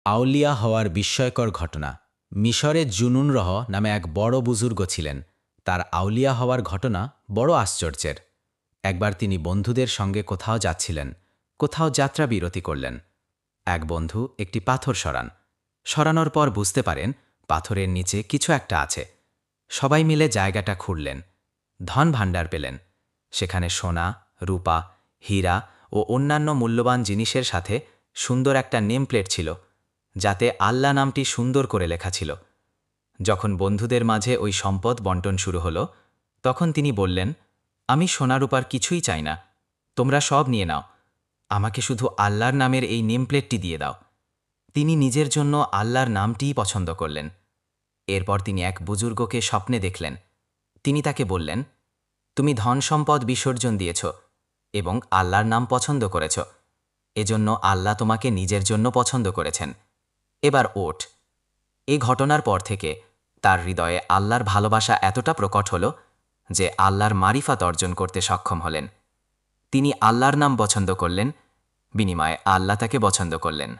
আউলিয়া হওয়ার বিস্ময়কর ঘটনা। মিশরে জুনুনরহ নামে এক বড় বুজুর্গ ছিলেন। তার আউলিয়া হওয়ার ঘটনা বড় আশ্চর্যের। একবার তিনি বন্ধুদের সঙ্গে কোথাও যাচ্ছিলেন। কোথাও যাত্রা বিরতি করলেন। এক বন্ধু একটি পাথর সরান। সরানোর পর বুঝতে পারেন পাথরের নিচে কিছু একটা আছে। সবাই মিলে জায়গাটা খুঁড়লেন। ধন ভাণ্ডার পেলেন। সেখানে সোনা, রূপা, হীরা ও অন্যান্য মূল্যবান জিনিসের সাথে সুন্দর একটা নেম প্লেট ছিল, যাতে আল্লাহ নামটি সুন্দর করে লেখা ছিল। যখন বন্ধুদের মাঝে ওই সম্পদ বন্টন শুরু হলো, তখন তিনি বললেন, আমি সোনারূপার কিছুই চাই না, তোমরা সব নিয়ে নাও, আমাকে শুধু আল্লাহর নামের এই নেম প্লেটটি দিয়ে দাও। তিনি নিজের জন্য আল্লাহর নামটিই পছন্দ করলেন। এরপর তিনি এক বুজুর্গকে স্বপ্নে দেখলেন। তিনি তাকে বললেন, তুমি ধন সম্পদ বিসর্জন দিয়েছ এবং আল্লাহর নাম পছন্দ করেছ, এজন্য আল্লাহ তোমাকে নিজের জন্য পছন্দ করেছেন। এবার ওঠ। এই ঘটনার পর থেকে তার হৃদয়ে আল্লাহর ভালোবাসা এতটা প্রকট হল যে আল্লাহর মারিফাত অর্জন করতে সক্ষম হলেন। তিনি আল্লাহর নাম পছন্দ করলেন, বিনিময়ে আল্লাহ তাকে পছন্দ করলেন।